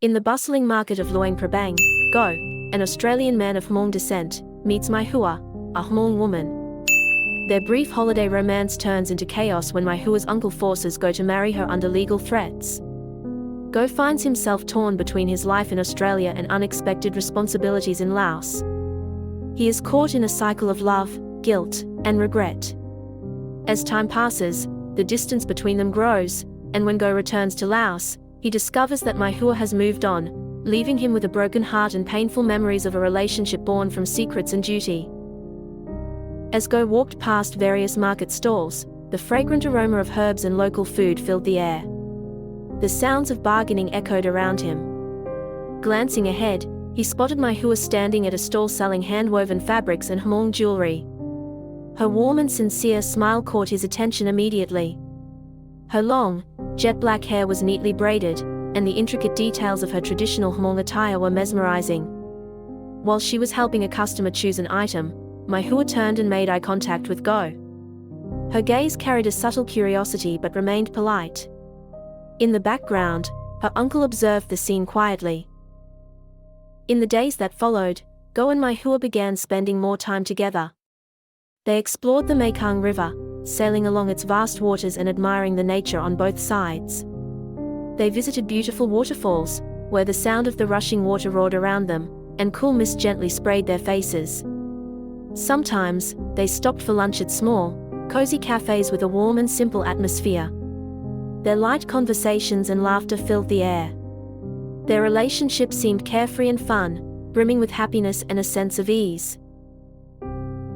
In the bustling market of Luang Prabang, Go, an Australian man of Hmong descent, meets Mai Hua, a Hmong woman. Their brief holiday romance turns into chaos when Mai Hua's uncle forces Go to marry her under legal threats. Go finds himself torn between his life in Australia and unexpected responsibilities in Laos. He is caught in a cycle of love, guilt, and regret. As time passes, the distance between them grows, and when Go returns to Laos, he discovers that Mai Hua has moved on, leaving him with a broken heart and painful memories of a relationship born from secrets and duty. As Go walked past various market stalls, the fragrant aroma of herbs and local food filled the air. The sounds of bargaining echoed around him. Glancing ahead, he spotted Mai Hua standing at a stall selling hand-woven fabrics and Hmong jewelry. Her warm and sincere smile caught his attention immediately. Her long, jet-black hair was neatly braided, and the intricate details of her traditional Hmong attire were mesmerizing. While she was helping a customer choose an item, Mai Hua turned and made eye contact with Go. Her gaze carried a subtle curiosity but remained polite. In the background, her uncle observed the scene quietly. In the days that followed, Go and Mai Hua began spending more time together. They explored the Mekong River, sailing along its vast waters and admiring the nature on both sides. They visited beautiful waterfalls, where the sound of the rushing water roared around them, and cool mist gently sprayed their faces. Sometimes, they stopped for lunch at small, cozy cafes with a warm and simple atmosphere. Their light conversations and laughter filled the air. Their relationship seemed carefree and fun, brimming with happiness and a sense of ease.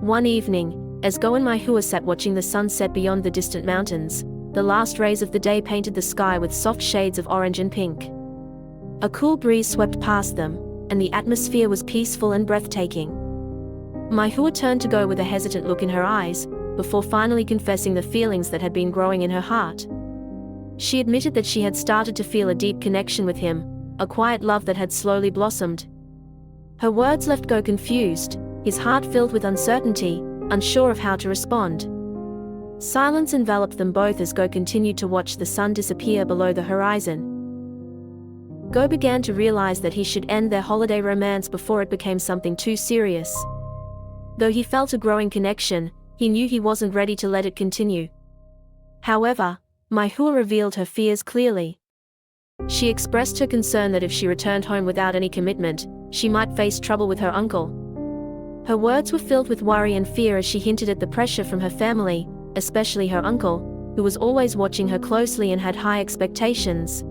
One evening, as Go and Mai Hua sat watching the sun set beyond the distant mountains, the last rays of the day painted the sky with soft shades of orange and pink. A cool breeze swept past them, and the atmosphere was peaceful and breathtaking. Mai Hua turned to Go with a hesitant look in her eyes, before finally confessing the feelings that had been growing in her heart. She admitted that she had started to feel a deep connection with him, a quiet love that had slowly blossomed. Her words left Go confused, his heart filled with uncertainty, unsure of how to respond. Silence enveloped them both as Go continued to watch the sun disappear below the horizon. Go began to realize that he should end their holiday romance before it became something too serious. Though he felt a growing connection, he knew he wasn't ready to let it continue. However, Mai Hua revealed her fears clearly. She expressed her concern that if she returned home without any commitment, she might face trouble with her uncle. Her words were filled with worry and fear as she hinted at the pressure from her family, especially her uncle, who was always watching her closely and had high expectations.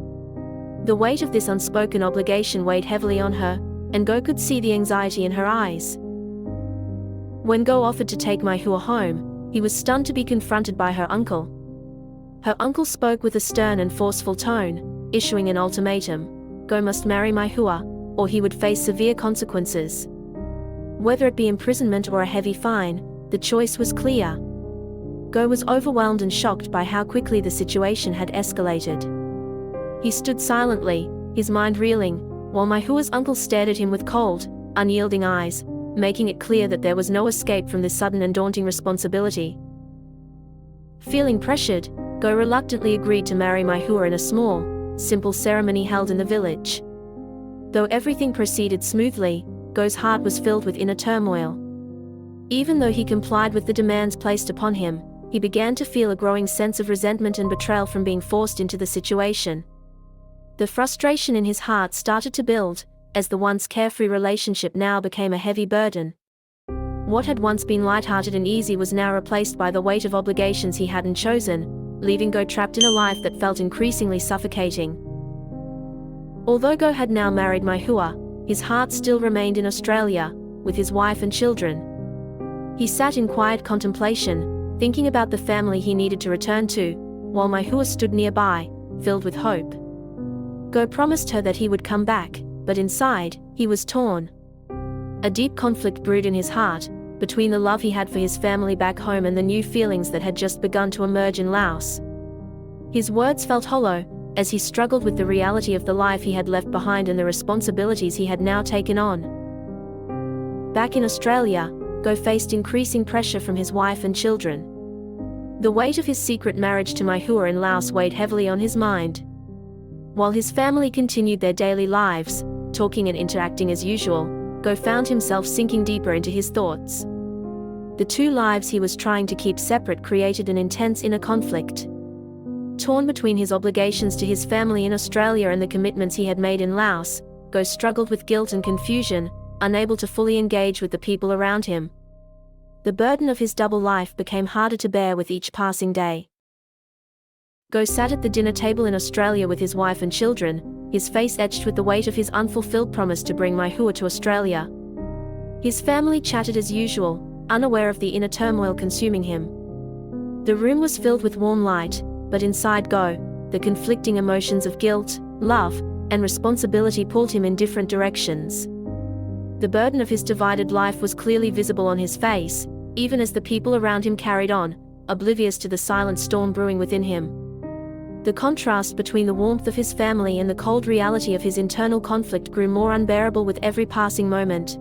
The weight of this unspoken obligation weighed heavily on her, and Go could see the anxiety in her eyes. When Go offered to take Mai Hua home, he was stunned to be confronted by her uncle. Her uncle spoke with a stern and forceful tone, issuing an ultimatum: Go must marry Mai Hua, or he would face severe consequences. Whether it be imprisonment or a heavy fine, the choice was clear. Go was overwhelmed and shocked by how quickly the situation had escalated. He stood silently, his mind reeling, while Mai Hua's uncle stared at him with cold, unyielding eyes, making it clear that there was no escape from this sudden and daunting responsibility. Feeling pressured, Go reluctantly agreed to marry Mai Hua in a small, simple ceremony held in the village. Though everything proceeded smoothly, Go's heart was filled with inner turmoil. Even though he complied with the demands placed upon him, he began to feel a growing sense of resentment and betrayal from being forced into the situation. The frustration in his heart started to build, as the once carefree relationship now became a heavy burden. What had once been lighthearted and easy was now replaced by the weight of obligations he hadn't chosen, leaving Go trapped in a life that felt increasingly suffocating. Although Go had now married Mai Hua, his heart still remained in Australia, with his wife and children. He sat in quiet contemplation, thinking about the family he needed to return to, while Mai Hua stood nearby, filled with hope. Go promised her that he would come back, but inside, he was torn. A deep conflict brewed in his heart, between the love he had for his family back home and the new feelings that had just begun to emerge in Laos. His words felt hollow, as he struggled with the reality of the life he had left behind and the responsibilities he had now taken on. Back in Australia, Go faced increasing pressure from his wife and children. The weight of his secret marriage to Mai Hua in Laos weighed heavily on his mind. While his family continued their daily lives, talking and interacting as usual, Go found himself sinking deeper into his thoughts. The two lives he was trying to keep separate created an intense inner conflict. Torn between his obligations to his family in Australia and the commitments he had made in Laos, Go struggled with guilt and confusion, unable to fully engage with the people around him. The burden of his double life became harder to bear with each passing day. Go sat at the dinner table in Australia with his wife and children, his face etched with the weight of his unfulfilled promise to bring Mai Hua to Australia. His family chatted as usual, unaware of the inner turmoil consuming him. The room was filled with warm light, but inside Go, the conflicting emotions of guilt, love, and responsibility pulled him in different directions. The burden of his divided life was clearly visible on his face, even as the people around him carried on, oblivious to the silent storm brewing within him. The contrast between the warmth of his family and the cold reality of his internal conflict grew more unbearable with every passing moment.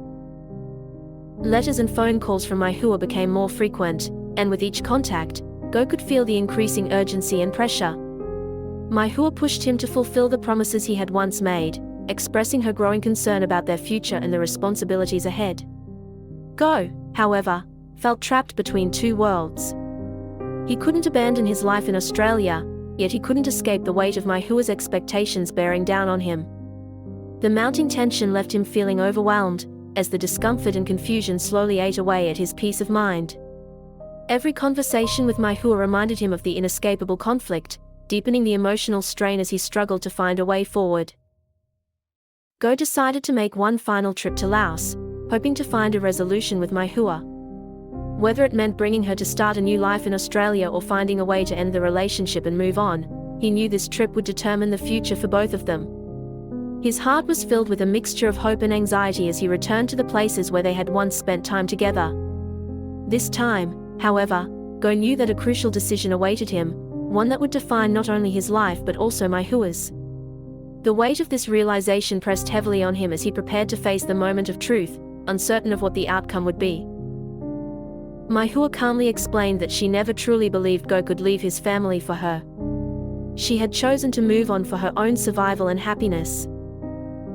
Letters and phone calls from Mai Hua became more frequent, and with each contact, Go could feel the increasing urgency and pressure. Mai Hua pushed him to fulfill the promises he had once made, expressing her growing concern about their future and the responsibilities ahead. Go, however, felt trapped between two worlds. He couldn't abandon his life in Australia, yet he couldn't escape the weight of Mai Hua's expectations bearing down on him. The mounting tension left him feeling overwhelmed, as the discomfort and confusion slowly ate away at his peace of mind. Every conversation with Mai Hua reminded him of the inescapable conflict, deepening the emotional strain as he struggled to find a way forward. Go decided to make one final trip to Laos, hoping to find a resolution with Mai Hua. Whether it meant bringing her to start a new life in Australia or finding a way to end the relationship and move on, he knew this trip would determine the future for both of them. His heart was filled with a mixture of hope and anxiety as he returned to the places where they had once spent time together. This time, however, Go knew that a crucial decision awaited him, one that would define not only his life but also Mai Hua's. The weight of this realization pressed heavily on him as he prepared to face the moment of truth, uncertain of what the outcome would be. Mai Hua calmly explained that she never truly believed Go could leave his family for her. She had chosen to move on for her own survival and happiness.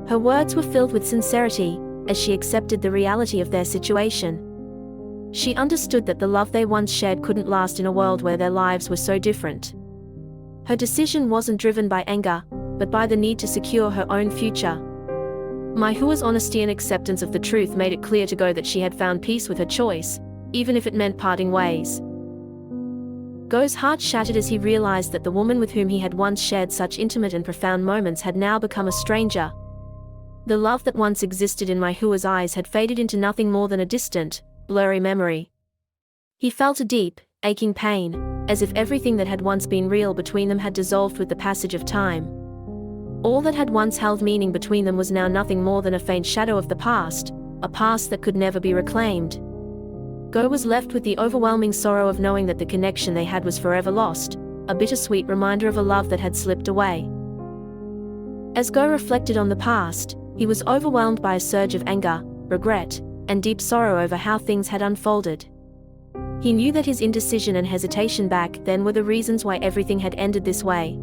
Her words were filled with sincerity, as she accepted the reality of their situation. She understood that the love they once shared couldn't last in a world where their lives were so different. Her decision wasn't driven by anger, but by the need to secure her own future. Mai Hua's honesty and acceptance of the truth made it clear to Go that she had found peace with her choice, even if it meant parting ways. Go's heart shattered as he realized that the woman with whom he had once shared such intimate and profound moments had now become a stranger. The love that once existed in Mai Hua's eyes had faded into nothing more than a distant, blurry memory. He felt a deep, aching pain, as if everything that had once been real between them had dissolved with the passage of time. All that had once held meaning between them was now nothing more than a faint shadow of the past, a past that could never be reclaimed. Go was left with the overwhelming sorrow of knowing that the connection they had was forever lost, a bittersweet reminder of a love that had slipped away. As Go reflected on the past, he was overwhelmed by a surge of anger, regret, and deep sorrow over how things had unfolded. He knew that his indecision and hesitation back then were the reasons why everything had ended this way.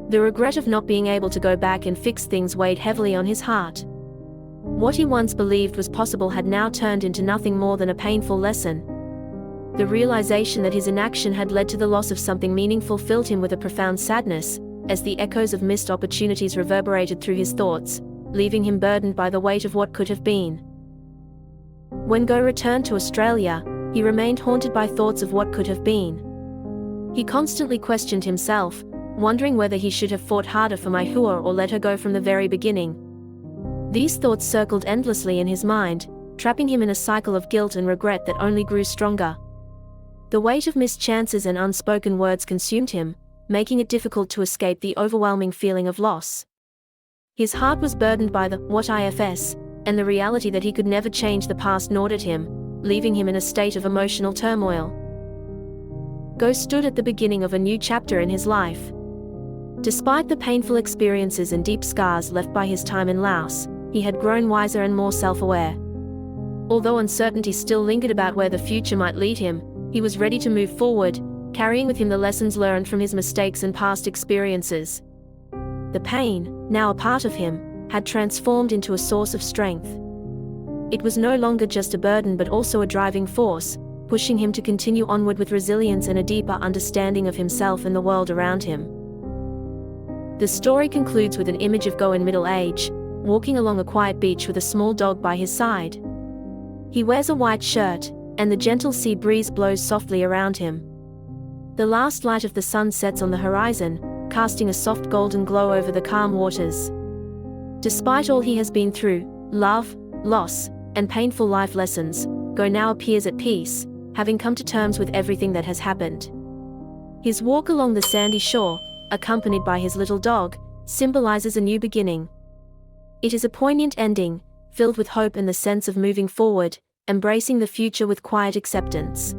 The regret of not being able to go back and fix things weighed heavily on his heart. What he once believed was possible had now turned into nothing more than a painful lesson. The realization that his inaction had led to the loss of something meaningful filled him with a profound sadness, as the echoes of missed opportunities reverberated through his thoughts, leaving him burdened by the weight of what could have been. When Go returned to Australia, he remained haunted by thoughts of what could have been. He constantly questioned himself, wondering whether he should have fought harder for Mai Hua or let her go from the very beginning. These thoughts circled endlessly in his mind, trapping him in a cycle of guilt and regret that only grew stronger. The weight of missed chances and unspoken words consumed him, making it difficult to escape the overwhelming feeling of loss. His heart was burdened by the what ifs, and the reality that he could never change the past gnawed at him, leaving him in a state of emotional turmoil. Go stood at the beginning of a new chapter in his life. Despite the painful experiences and deep scars left by his time in Laos, he had grown wiser and more self-aware. Although uncertainty still lingered about where the future might lead him, he was ready to move forward, carrying with him the lessons learned from his mistakes and past experiences. The pain, now a part of him, had transformed into a source of strength. It was no longer just a burden but also a driving force, pushing him to continue onward with resilience and a deeper understanding of himself and the world around him. The story concludes with an image of Go in middle age, walking along a quiet beach with a small dog by his side. He wears a white shirt, and the gentle sea breeze blows softly around him. The last light of the sun sets on the horizon, casting a soft golden glow over the calm waters. Despite all he has been through, love, loss, and painful life lessons, Go now appears at peace, having come to terms with everything that has happened. His walk along the sandy shore, accompanied by his little dog, symbolizes a new beginning. It is a poignant ending, filled with hope and the sense of moving forward, embracing the future with quiet acceptance.